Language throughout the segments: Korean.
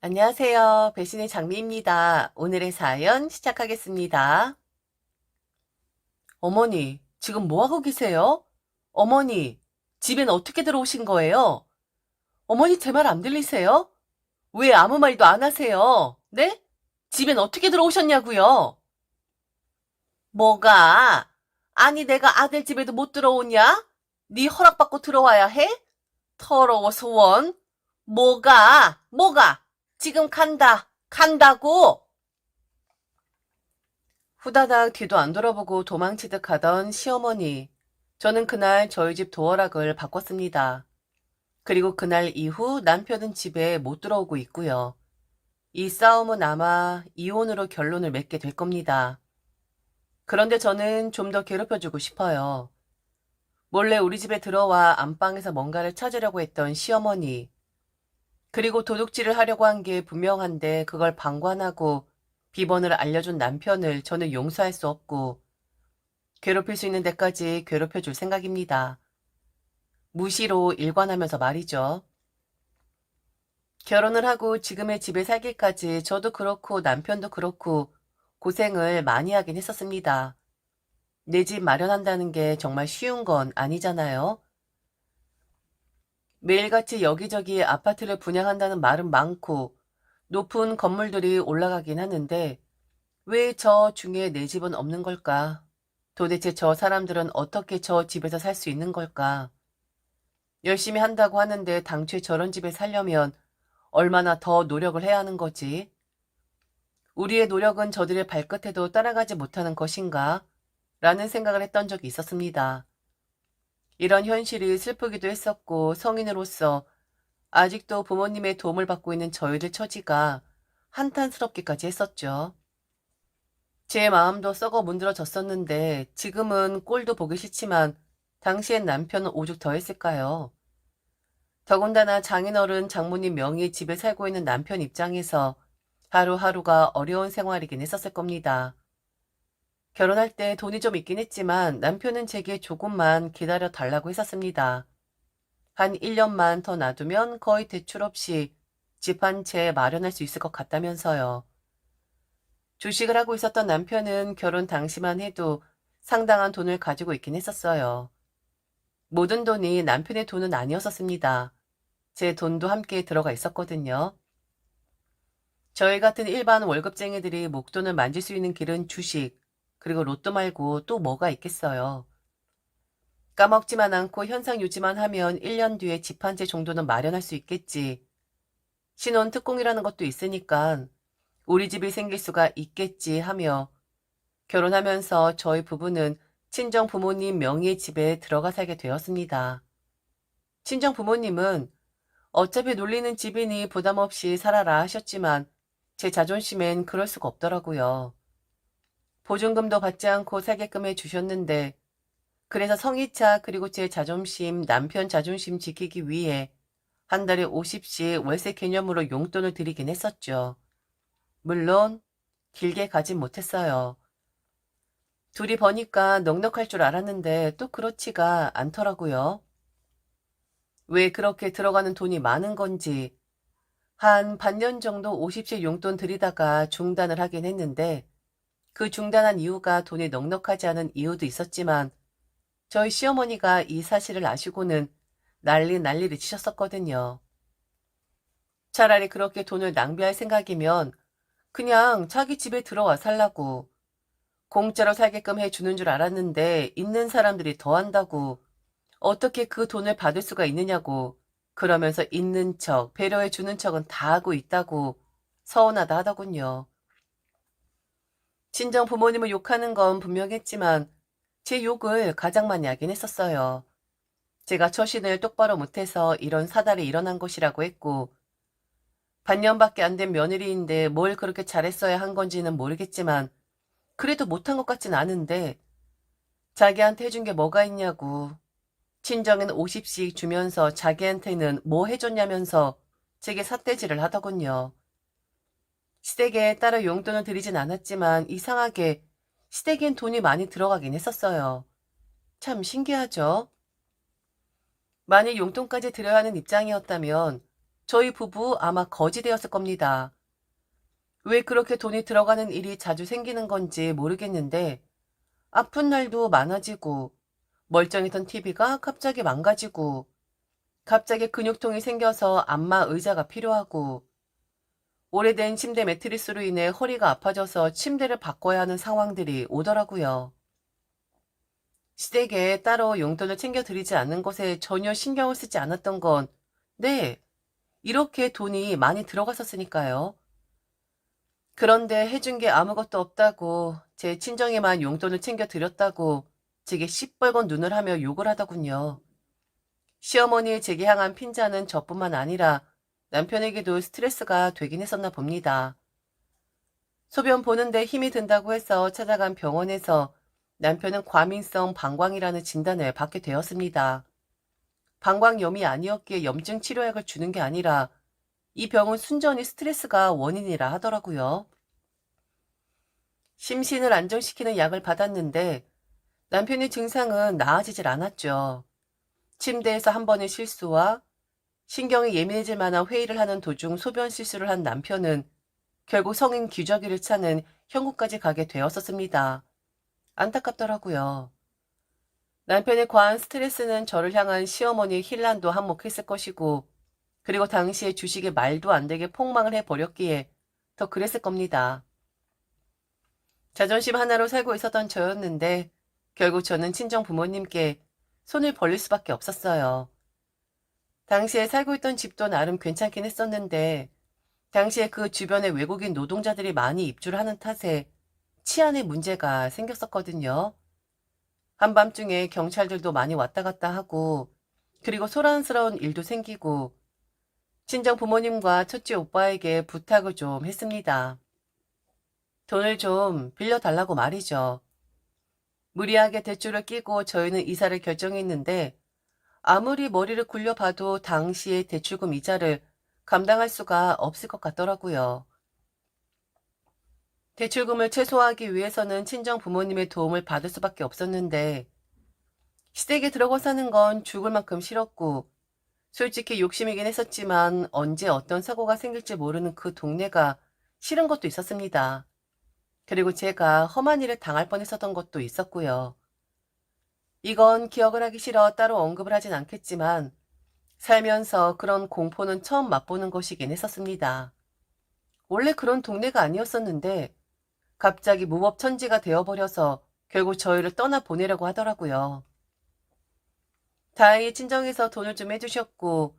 안녕하세요. 배신의 장미입니다. 오늘의 사연 시작하겠습니다. 어머니, 지금 뭐 하고 계세요? 어머니, 집엔 어떻게 들어오신 거예요? 어머니 제 말 안 들리세요? 왜 아무 말도 안 하세요? 네? 집엔 어떻게 들어오셨냐고요? 뭐가? 아니 내가 아들 집에도 못 들어오냐? 네 허락받고 들어와야 해? 더러워서 원. 뭐가? 지금 간다. 간다고! 후다닥 뒤도 안 돌아보고 도망치듯 가던 시어머니. 저는 그날 저희 집 도어락을 바꿨습니다. 그리고 그날 이후 남편은 집에 못 들어오고 있고요. 이 싸움은 아마 이혼으로 결론을 맺게 될 겁니다. 그런데 저는 좀 더 괴롭혀주고 싶어요. 몰래 우리 집에 들어와 안방에서 뭔가를 찾으려고 했던 시어머니. 그리고 도둑질을 하려고 한 게 분명한데 그걸 방관하고 비번을 알려준 남편을 저는 용서할 수 없고 괴롭힐 수 있는 데까지 괴롭혀줄 생각입니다. 무시로 일관하면서 말이죠. 결혼을 하고 지금의 집에 살기까지 저도 그렇고 남편도 그렇고 고생을 많이 하긴 했었습니다. 내 집 마련한다는 게 정말 쉬운 건 아니잖아요. 매일같이 여기저기 아파트를 분양한다는 말은 많고 높은 건물들이 올라가긴 하는데 왜 저 중에 내 집은 없는 걸까? 도대체 저 사람들은 어떻게 저 집에서 살 수 있는 걸까? 열심히 한다고 하는데 당최 저런 집에 살려면 얼마나 더 노력을 해야 하는 거지? 우리의 노력은 저들의 발끝에도 따라가지 못하는 것인가? 라는 생각을 했던 적이 있었습니다. 이런 현실이 슬프기도 했었고 성인으로서 아직도 부모님의 도움을 받고 있는 저희들 처지가 한탄스럽기까지 했었죠. 제 마음도 썩어 문드러졌었는데 지금은 꼴도 보기 싫지만 당시엔 남편은 오죽 더 했을까요? 더군다나 장인어른 장모님 명의의 집에 살고 있는 남편 입장에서 하루하루가 어려운 생활이긴 했었을 겁니다. 결혼할 때 돈이 좀 있긴 했지만 남편은 제게 조금만 기다려 달라고 했었습니다. 한 1년만 더 놔두면 거의 대출 없이 집 한 채 마련할 수 있을 것 같다면서요. 주식을 하고 있었던 남편은 결혼 당시만 해도 상당한 돈을 가지고 있긴 했었어요. 모든 돈이 남편의 돈은 아니었었습니다. 제 돈도 함께 들어가 있었거든요. 저희 같은 일반 월급쟁이들이 목돈을 만질 수 있는 길은 주식, 그리고 로또 말고 또 뭐가 있겠어요. 까먹지만 않고 현상 유지만 하면 1년 뒤에 집 한 채 정도는 마련할 수 있겠지. 신혼 특공이라는 것도 있으니까 우리 집이 생길 수가 있겠지 하며 결혼하면서 저희 부부는 친정 부모님 명의의 집에 들어가 살게 되었습니다. 친정 부모님은 어차피 놀리는 집이니 부담 없이 살아라 하셨지만 제 자존심엔 그럴 수가 없더라고요. 보증금도 받지 않고 살게끔 해주셨는데 그래서 성의차 그리고 제 자존심, 남편 자존심 지키기 위해 한 달에 50씩 월세 개념으로 용돈을 드리긴 했었죠. 물론 길게 가진 못했어요. 둘이 버니까 넉넉할 줄 알았는데 또 그렇지가 않더라고요. 왜 그렇게 들어가는 돈이 많은 건지 한 반년 정도 50씩 용돈 드리다가 중단을 하긴 했는데 그 중단한 이유가 돈이 넉넉하지 않은 이유도 있었지만 저희 시어머니가 이 사실을 아시고는 난리를 치셨었거든요. 차라리 그렇게 돈을 낭비할 생각이면 그냥 자기 집에 들어와 살라고 공짜로 살게끔 해주는 줄 알았는데 있는 사람들이 더 한다고 어떻게 그 돈을 받을 수가 있느냐고 그러면서 있는 척 배려해 주는 척은 다 하고 있다고 서운하다 하더군요. 친정 부모님을 욕하는 건 분명했지만 제 욕을 가장 많이 하긴 했었어요. 제가 처신을 똑바로 못해서 이런 사달이 일어난 것이라고 했고 반년밖에 안 된 며느리인데 뭘 그렇게 잘했어야 한 건지는 모르겠지만 그래도 못한 것 같진 않은데 자기한테 해준 게 뭐가 있냐고 친정엔 50씩 주면서 자기한테는 뭐 해줬냐면서 제게 삿대질을 하더군요. 시댁에 따로 용돈을 드리진 않았지만 이상하게 시댁엔 돈이 많이 들어가긴 했었어요. 참 신기하죠? 만일 용돈까지 드려야 하는 입장이었다면 저희 부부 아마 거지 되었을 겁니다. 왜 그렇게 돈이 들어가는 일이 자주 생기는 건지 모르겠는데 아픈 날도 많아지고 멀쩡했던 TV가 갑자기 망가지고 갑자기 근육통이 생겨서 안마 의자가 필요하고 오래된 침대 매트리스로 인해 허리가 아파져서 침대를 바꿔야 하는 상황들이 오더라고요. 시댁에 따로 용돈을 챙겨드리지 않는 것에 전혀 신경을 쓰지 않았던 건 네, 이렇게 돈이 많이 들어갔었으니까요. 그런데 해준 게 아무것도 없다고 제 친정에만 용돈을 챙겨드렸다고 제게 시뻘건 눈을 하며 욕을 하더군요. 시어머니의 제게 향한 핀잔은 저뿐만 아니라 남편에게도 스트레스가 되긴 했었나 봅니다. 소변 보는데 힘이 든다고 해서 찾아간 병원에서 남편은 과민성 방광이라는 진단을 받게 되었습니다. 방광염이 아니었기에 염증 치료약을 주는 게 아니라 이 병은 순전히 스트레스가 원인이라 하더라고요. 심신을 안정시키는 약을 받았는데 남편의 증상은 나아지질 않았죠. 침대에서 한 번의 실수와 신경이 예민해질 만한 회의를 하는 도중 소변 실수를 한 남편은 결국 성인 기저귀를 차는 형국까지 가게 되었었습니다. 안타깝더라고요. 남편의 과한 스트레스는 저를 향한 시어머니의 힐난도 한몫했을 것이고 그리고 당시에 주식에 말도 안 되게 폭망을 해버렸기에 더 그랬을 겁니다. 자존심 하나로 살고 있었던 저였는데 결국 저는 친정 부모님께 손을 벌릴 수밖에 없었어요. 당시에 살고 있던 집도 나름 괜찮긴 했었는데 당시에 그 주변에 외국인 노동자들이 많이 입주를 하는 탓에 치안에 문제가 생겼었거든요. 한밤중에 경찰들도 많이 왔다 갔다 하고 그리고 소란스러운 일도 생기고 친정 부모님과 첫째 오빠에게 부탁을 좀 했습니다. 돈을 좀 빌려달라고 말이죠. 무리하게 대출을 끼고 저희는 이사를 결정했는데 아무리 머리를 굴려봐도 당시의 대출금 이자를 감당할 수가 없을 것 같더라고요. 대출금을 최소화하기 위해서는 친정 부모님의 도움을 받을 수밖에 없었는데 시댁에 들어가 사는 건 죽을 만큼 싫었고 솔직히 욕심이긴 했었지만 언제 어떤 사고가 생길지 모르는 그 동네가 싫은 것도 있었습니다. 그리고 제가 험한 일을 당할 뻔했었던 것도 있었고요. 이건 기억을 하기 싫어 따로 언급을 하진 않겠지만 살면서 그런 공포는 처음 맛보는 것이긴 했었습니다. 원래 그런 동네가 아니었었는데 갑자기 무법천지가 되어버려서 결국 저희를 떠나보내려고 하더라고요. 다행히 친정에서 돈을 좀 해주셨고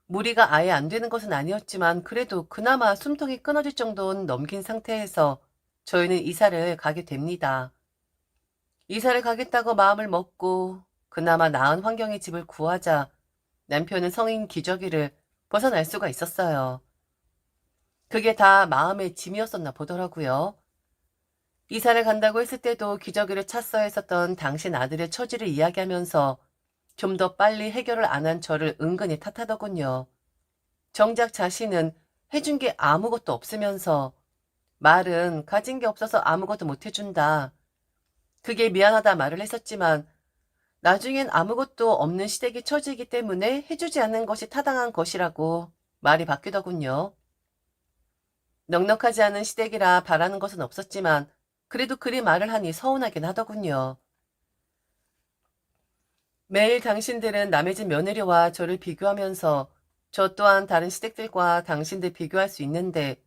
무리가 아예 안 되는 것은 아니었지만 그래도 그나마 숨통이 끊어질 정도는 넘긴 상태에서 저희는 이사를 가게 됩니다. 이사를 가겠다고 마음을 먹고 그나마 나은 환경의 집을 구하자 남편은 성인 기저귀를 벗어날 수가 있었어요. 그게 다 마음의 짐이었었나 보더라고요. 이사를 간다고 했을 때도 기저귀를 찼어야 했었던 당신 아들의 처지를 이야기하면서 좀 더 빨리 해결을 안 한 저를 은근히 탓하더군요. 정작 자신은 해준 게 아무것도 없으면서 말은 가진 게 없어서 아무것도 못 해준다. 그게 미안하다 말을 했었지만 나중엔 아무것도 없는 시댁이 처지이기 때문에 해주지 않는 것이 타당한 것이라고 말이 바뀌더군요. 넉넉하지 않은 시댁이라 바라는 것은 없었지만 그래도 그리 말을 하니 서운하긴 하더군요. 매일 당신들은 남의 집 며느리와 저를 비교하면서 저 또한 다른 시댁들과 당신들 비교할 수 있는데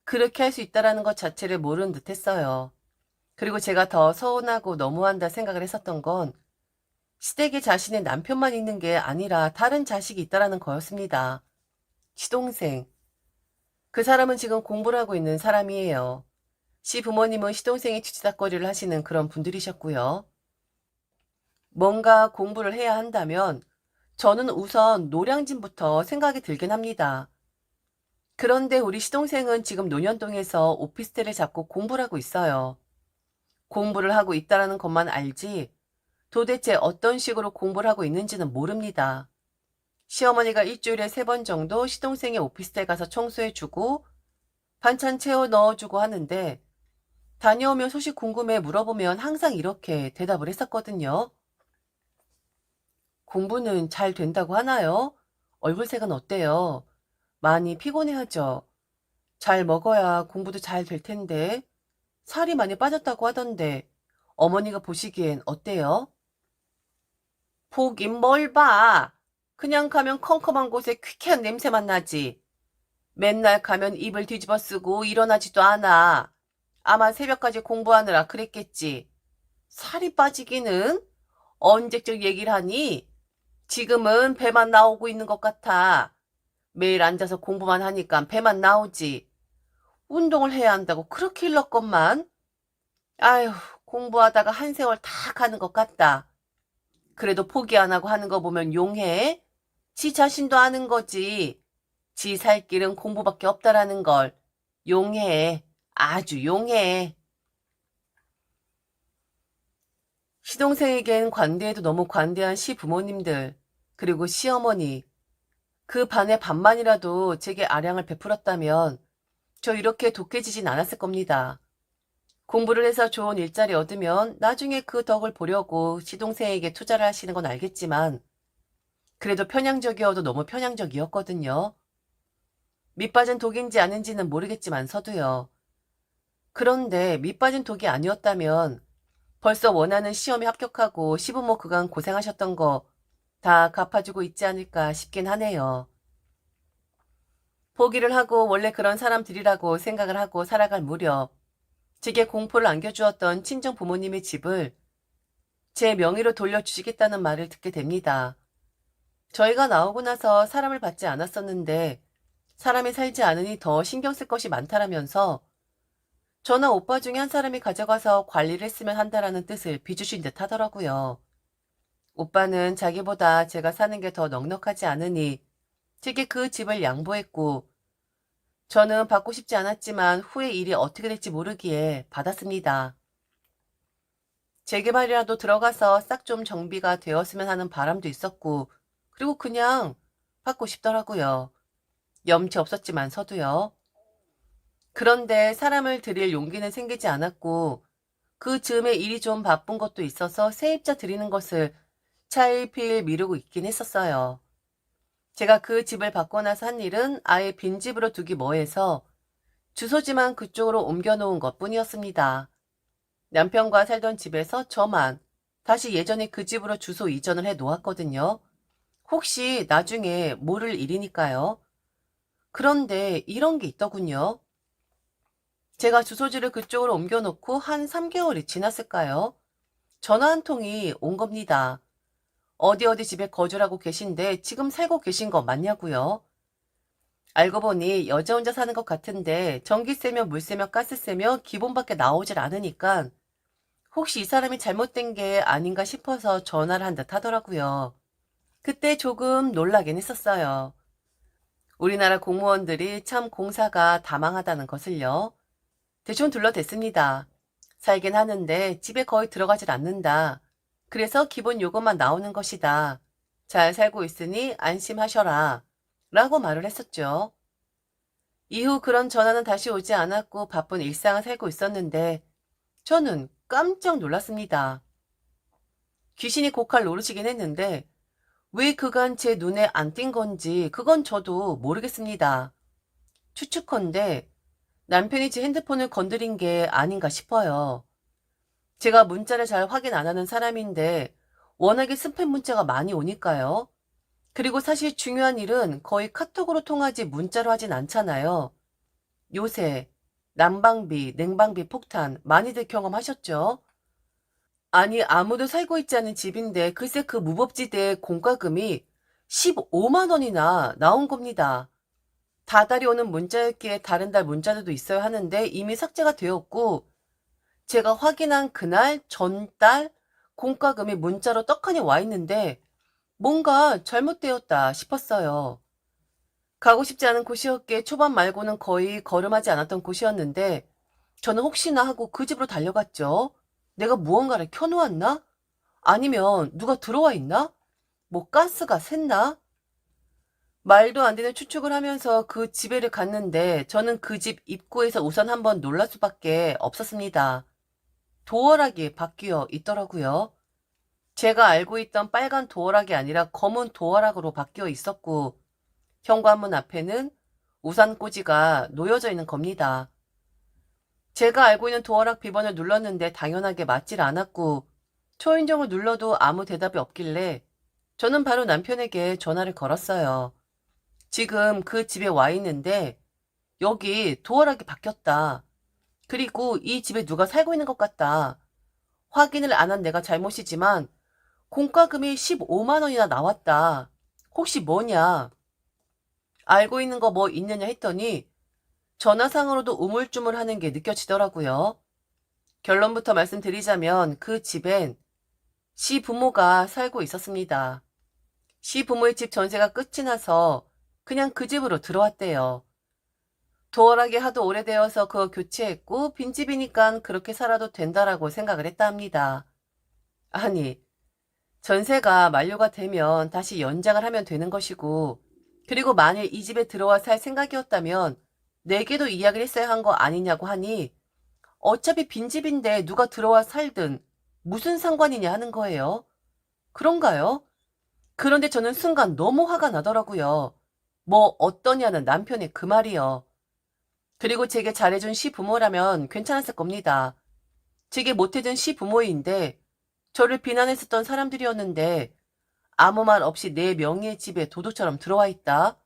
그렇게 할 수 있다라는 것 자체를 모르는 듯 했어요. 그리고 제가 더 서운하고 너무한다 생각을 했었던 건 시댁에 자신의 남편만 있는 게 아니라 다른 자식이 있다라는 거였습니다. 시동생. 그 사람은 지금 공부를 하고 있는 사람이에요. 시부모님은 시동생이 뒤치다꺼리를 하시는 그런 분들이셨고요. 뭔가 공부를 해야 한다면 저는 우선 노량진부터 생각이 들긴 합니다. 그런데 우리 시동생은 지금 논현동에서 오피스텔을 잡고 공부를 하고 있어요. 공부를 하고 있다라는 것만 알지 도대체 어떤 식으로 공부를 하고 있는지는 모릅니다. 시어머니가 일주일에 3번 정도 시동생의 오피스텔 가서 청소해주고 반찬 채워 넣어주고 하는데 다녀오면 소식 궁금해 물어보면 항상 이렇게 대답을 했었거든요. 공부는 잘 된다고 하나요? 얼굴색은 어때요? 많이 피곤해하죠. 잘 먹어야 공부도 잘 될 텐데. 살이 많이 빠졌다고 하던데 어머니가 보시기엔 어때요? 보긴 뭘 봐. 그냥 가면 컴컴한 곳에 퀴퀴한 냄새만 나지. 맨날 가면 입을 뒤집어 쓰고 일어나지도 않아. 아마 새벽까지 공부하느라 그랬겠지. 살이 빠지기는? 언제적 얘기를 하니? 지금은 배만 나오고 있는 것 같아. 매일 앉아서 공부만 하니까 배만 나오지. 운동을 해야 한다고 그렇게 일렀건만. 아휴, 공부하다가 한 세월 다 가는 것 같다. 그래도 포기 안 하고 하는 거 보면 용해. 지 자신도 아는 거지. 지 살 길은 공부밖에 없다라는 걸. 용해. 아주 용해. 시동생에겐 관대해도 너무 관대한 시부모님들, 그리고 시어머니, 그 반의 반만이라도 제게 아량을 베풀었다면 저 이렇게 독해지진 않았을 겁니다. 공부를 해서 좋은 일자리 얻으면 나중에 그 덕을 보려고 시동생에게 투자를 하시는 건 알겠지만 그래도 편향적이어도 너무 편향적이었거든요. 밑빠진 독인지 아닌지는 모르겠지만서도요. 그런데 밑빠진 독이 아니었다면 벌써 원하는 시험에 합격하고 시부모 그간 고생하셨던 거 다 갚아주고 있지 않을까 싶긴 하네요. 포기를 하고 원래 그런 사람들이라고 생각을 하고 살아갈 무렵 제게 공포를 안겨주었던 친정 부모님의 집을 제 명의로 돌려주시겠다는 말을 듣게 됩니다. 저희가 나오고 나서 사람을 받지 않았었는데 사람이 살지 않으니 더 신경 쓸 것이 많다라면서 저나 오빠 중에 한 사람이 가져가서 관리를 했으면 한다라는 뜻을 비주신 듯 하더라고요. 오빠는 자기보다 제가 사는 게 더 넉넉하지 않으니 제게 그 집을 양보했고 저는 받고 싶지 않았지만 후에 일이 어떻게 될지 모르기에 받았습니다. 재개발이라도 들어가서 싹 좀 정비가 되었으면 하는 바람도 있었고 그리고 그냥 받고 싶더라고요. 염치 없었지만서도요. 그런데 사람을 들일 용기는 생기지 않았고 그 즈음에 일이 좀 바쁜 것도 있어서 세입자 드리는 것을 차일피일 미루고 있긴 했었어요. 제가 그 집을 받고 나서 한 일은 아예 빈집으로 두기 뭐해서 주소지만 그쪽으로 옮겨놓은 것뿐이었습니다. 남편과 살던 집에서 저만 다시 예전에 그 집으로 주소 이전을 해 놓았거든요. 혹시 나중에 모를 일이니까요. 그런데 이런 게 있더군요. 제가 주소지를 그쪽으로 옮겨놓고 한 3개월이 지났을까요? 전화 한 통이 온 겁니다. 어디 어디 집에 거주하고 계신데 지금 살고 계신 거 맞냐고요? 알고 보니 여자 혼자 사는 것 같은데 전기세며 물세며 가스세며 기본밖에 나오질 않으니까 혹시 이 사람이 잘못된 게 아닌가 싶어서 전화를 한 듯 하더라고요. 그때 조금 놀라긴 했었어요. 우리나라 공무원들이 참 공사가 다망하다는 것을요. 대충 둘러댔습니다. 살긴 하는데 집에 거의 들어가질 않는다. 그래서 기본 요금만 나오는 것이다. 잘 살고 있으니 안심하셔라. 라고 말을 했었죠. 이후 그런 전화는 다시 오지 않았고 바쁜 일상을 살고 있었는데 저는 깜짝 놀랐습니다. 귀신이 고칼 노르시긴 했는데 왜 그간 제 눈에 안 띈 건지 그건 저도 모르겠습니다. 추측컨대 남편이 제 핸드폰을 건드린 게 아닌가 싶어요. 제가 문자를 잘 확인 안 하는 사람인데 워낙에 스팸 문자가 많이 오니까요. 그리고 사실 중요한 일은 거의 카톡으로 통하지 문자로 하진 않잖아요. 요새 난방비, 냉방비 폭탄 많이들 경험하셨죠? 아니 아무도 살고 있지 않은 집인데 글쎄 그 무법지대의 공과금이 15만 원이나 나온 겁니다. 다달이 오는 문자였기에 다른 달 문자들도 있어야 하는데 이미 삭제가 되었고 제가 확인한 그날 전달 공과금이 문자로 떡하니 와 있는데 뭔가 잘못되었다 싶었어요. 가고 싶지 않은 곳이었기에 초반 말고는 거의 걸음하지 않았던 곳이었는데 저는 혹시나 하고 그 집으로 달려갔죠. 내가 무언가를 켜놓았나? 아니면 누가 들어와 있나? 뭐 가스가 샜나? 말도 안 되는 추측을 하면서 그 집에를 갔는데 저는 그 집 입구에서 우선 한번 놀랄 수밖에 없었습니다. 도어락이 바뀌어 있더라고요. 제가 알고 있던 빨간 도어락이 아니라 검은 도어락으로 바뀌어 있었고 현관문 앞에는 우산꽂이가 놓여져 있는 겁니다. 제가 알고 있는 도어락 비번을 눌렀는데 당연하게 맞질 않았고 초인종을 눌러도 아무 대답이 없길래 저는 바로 남편에게 전화를 걸었어요. 지금 그 집에 와 있는데 여기 도어락이 바뀌었다. 그리고 이 집에 누가 살고 있는 것 같다. 확인을 안 한 내가 잘못이지만 공과금이 15만 원이나 나왔다. 혹시 뭐냐? 알고 있는 거 뭐 있느냐 했더니 전화상으로도 우물쭈물하는 게 느껴지더라고요. 결론부터 말씀드리자면 그 집엔 시부모가 살고 있었습니다. 시부모의 집 전세가 끝이 나서 그냥 그 집으로 들어왔대요. 도어락이 하도 오래되어서 그거 교체했고 빈집이니까 그렇게 살아도 된다라고 생각을 했다 합니다. 아니, 전세가 만료가 되면 다시 연장을 하면 되는 것이고 그리고 만일 이 집에 들어와 살 생각이었다면 내게도 이야기를 했어야 한 거 아니냐고 하니 어차피 빈집인데 누가 들어와 살든 무슨 상관이냐 하는 거예요. 그런가요? 그런데 저는 순간 너무 화가 나더라고요. 뭐 어떠냐는 남편의 그 말이요. 그리고 제게 잘해준 시부모라면 괜찮았을 겁니다. 제게 못해준 시부모인데 저를 비난했었던 사람들이었는데 아무 말 없이 내 명의의 집에 도둑처럼 들어와 있다.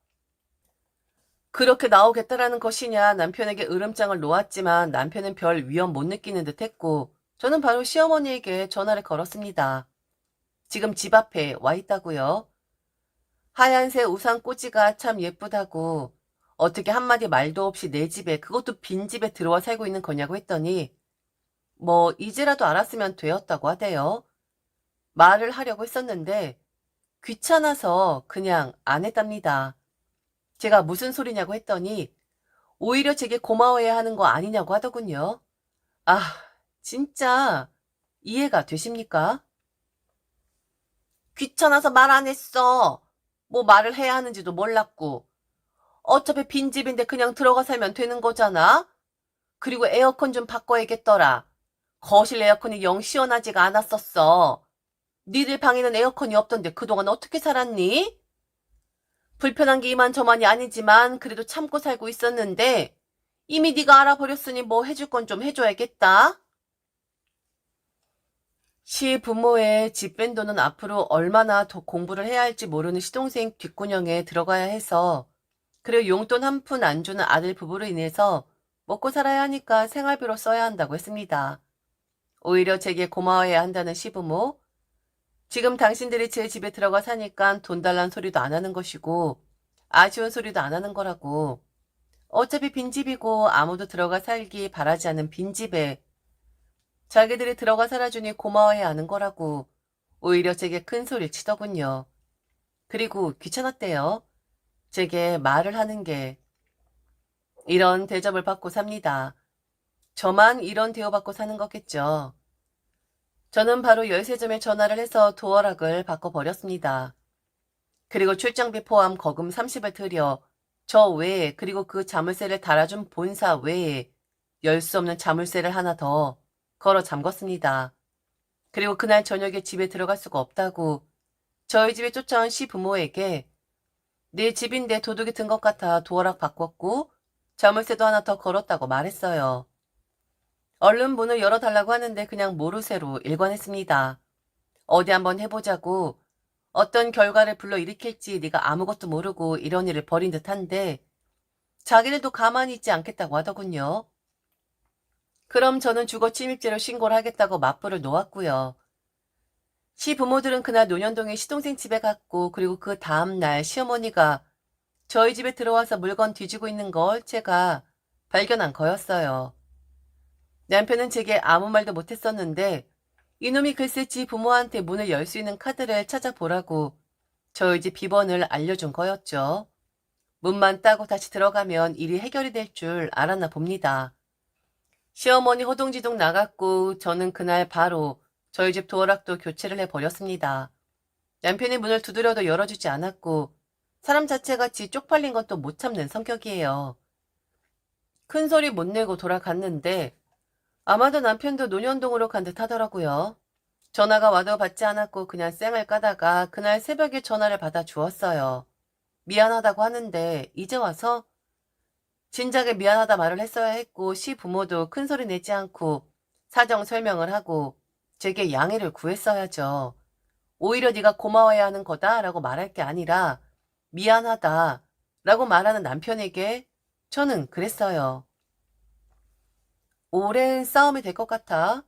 그렇게 나오겠다라는 것이냐 남편에게 으름장을 놓았지만 남편은 별 위험 못 느끼는 듯 했고 저는 바로 시어머니에게 전화를 걸었습니다. 지금 집 앞에 와 있다고요. 하얀색 우산 꽂이가 참 예쁘다고 어떻게 한마디 말도 없이 내 집에 그것도 빈집에 들어와 살고 있는 거냐고 했더니 뭐 이제라도 알았으면 되었다고 하대요. 말을 하려고 했었는데 귀찮아서 그냥 안 했답니다. 제가 무슨 소리냐고 했더니 오히려 제게 고마워해야 하는 거 아니냐고 하더군요. 아, 진짜 이해가 되십니까? 귀찮아서 말 안 했어. 뭐 말을 해야 하는지도 몰랐고. 어차피 빈집인데 그냥 들어가 살면 되는 거잖아? 그리고 에어컨 좀 바꿔야겠더라. 거실 에어컨이 영 시원하지가 않았었어. 니들 방에는 에어컨이 없던데 그동안 어떻게 살았니? 불편한 게 이만저만이 아니지만 그래도 참고 살고 있었는데 이미 네가 알아버렸으니 뭐 해줄 건 좀 해줘야겠다. 시부모의 집 뺀 돈은 앞으로 얼마나 더 공부를 해야 할지 모르는 시동생 뒷구녕에 들어가야 해서 그리고 용돈 한 푼 안 주는 아들 부부로 인해서 먹고 살아야 하니까 생활비로 써야 한다고 했습니다. 오히려 제게 고마워해야 한다는 시부모. 지금 당신들이 제 집에 들어가 사니까 돈 달란 소리도 안 하는 것이고 아쉬운 소리도 안 하는 거라고. 어차피 빈집이고 아무도 들어가 살기 바라지 않는 빈집에 자기들이 들어가 살아주니 고마워해야 하는 거라고 오히려 제게 큰 소리를 치더군요. 그리고 귀찮았대요. 제게 말을 하는 게. 이런 대접을 받고 삽니다. 저만 이런 대우받고 사는 거겠죠. 저는 바로 열쇠점에 전화를 해서 도어락을 바꿔버렸습니다. 그리고 출장비 포함 거금 30을 들여 저 외에 그리고 그 자물쇠를 달아준 본사 외에 열 수 없는 자물쇠를 하나 더 걸어 잠궜습니다. 그리고 그날 저녁에 집에 들어갈 수가 없다고 저희 집에 쫓아온 시부모에게 내 집인데 도둑이 든 것 같아 도어락 바꿨고 자물쇠도 하나 더 걸었다고 말했어요. 얼른 문을 열어달라고 하는데 그냥 모르쇠로 일관했습니다. 어디 한번 해보자고 어떤 결과를 불러일으킬지 네가 아무것도 모르고 이런 일을 벌인 듯한데 자기들도 가만히 있지 않겠다고 하더군요. 그럼 저는 주거침입죄로 신고를 하겠다고 맞불을 놓았고요. 시부모들은 그날 논현동에 시동생 집에 갔고 그리고 그 다음날 시어머니가 저희 집에 들어와서 물건 뒤지고 있는 걸 제가 발견한 거였어요. 남편은 제게 아무 말도 못했었는데 이놈이 글쎄 지 부모한테 문을 열 수 있는 카드를 찾아보라고 저희 집 비번을 알려준 거였죠. 문만 따고 다시 들어가면 일이 해결이 될 줄 알았나 봅니다. 시어머니 호동지동 나갔고 저는 그날 바로 저희 집 도어락도 교체를 해버렸습니다. 남편이 문을 두드려도 열어주지 않았고 사람 자체같이 쪽팔린 것도 못 참는 성격이에요. 큰 소리 못 내고 돌아갔는데 아마도 남편도 논현동으로 간 듯 하더라고요. 전화가 와도 받지 않았고 그냥 쌩을 까다가 그날 새벽에 전화를 받아 주었어요. 미안하다고 하는데 이제 와서 진작에 미안하다 말을 했어야 했고 시부모도 큰 소리 내지 않고 사정 설명을 하고 제게 양해를 구했어야죠. 오히려 네가 고마워해야 하는 거다라고 말할 게 아니라 미안하다라고 말하는 남편에게 저는 그랬어요. 오랜 싸움이 될 것 같아.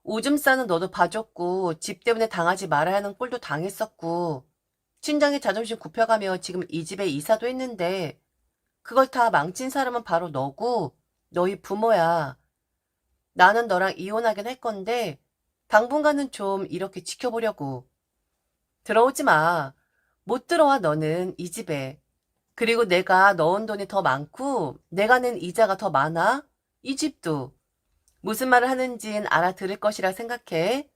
오줌 싸는 너도 봐줬고 집 때문에 당하지 말아야 하는 꼴도 당했었고 친정의 자존심 굽혀가며 지금 이 집에 이사도 했는데 그걸 다 망친 사람은 바로 너고 너희 부모야. 나는 너랑 이혼하긴 할 건데 당분간은 좀 이렇게 지켜보려고. 들어오지 마. 못 들어와 너는 이 집에. 그리고 내가 넣은 돈이 더 많고 내가 낸 이자가 더 많아. 이 집도. 무슨 말을 하는진 알아들을 것이라 생각해.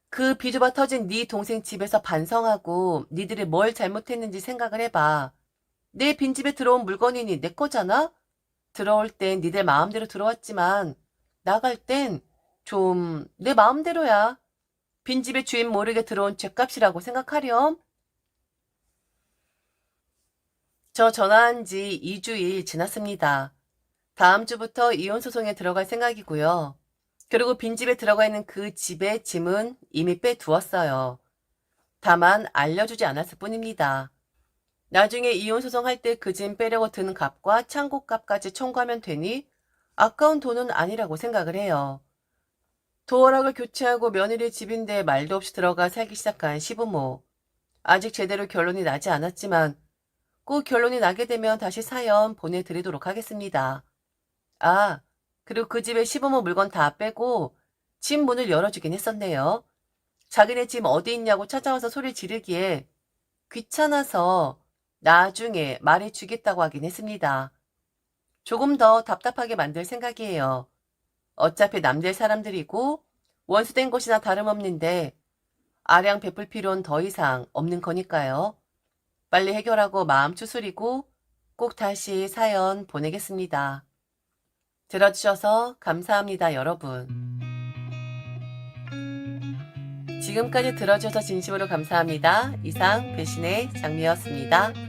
그 비좁아 터진 네 동생 집에서 반성하고 니들이 뭘 잘못했는지 생각을 해봐. 내 빈집에 들어온 물건이니 내 거잖아? 들어올 땐 니들 마음대로 들어왔지만 나갈 땐 좀 내 마음대로야. 빈집의 주인 모르게 들어온 죗값이라고 생각하렴. 저 전화한 지 2주일 지났습니다. 다음 주부터 이혼 소송에 들어갈 생각이고요. 그리고 빈집에 들어가 있는 그 집의 짐은 이미 빼두었어요. 다만 알려주지 않았을 뿐입니다. 나중에 이혼 소송할 때 그 짐 빼려고 드는 값과 창고값까지 청구하면 되니 아까운 돈은 아니라고 생각을 해요. 도어락을 교체하고 며느리 집인데 말도 없이 들어가 살기 시작한 시부모. 아직 제대로 결론이 나지 않았지만 꼭 결론이 나게 되면 다시 사연 보내드리도록 하겠습니다. 아, 그리고 그 집에 시부모 물건 다 빼고 집 문을 열어주긴 했었네요. 자기네 집 어디 있냐고 찾아와서 소리 지르기에 귀찮아서 나중에 말해주겠다고 하긴 했습니다. 조금 더 답답하게 만들 생각이에요. 어차피 남들 사람들이고 원수된 것이나 다름없는데 아량 베풀 필요는 더 이상 없는 거니까요. 빨리 해결하고 마음 추스리고 꼭 다시 사연 보내겠습니다. 들어주셔서 감사합니다, 여러분. 지금까지 들어주셔서 진심으로 감사합니다. 이상 배신의 장미였습니다.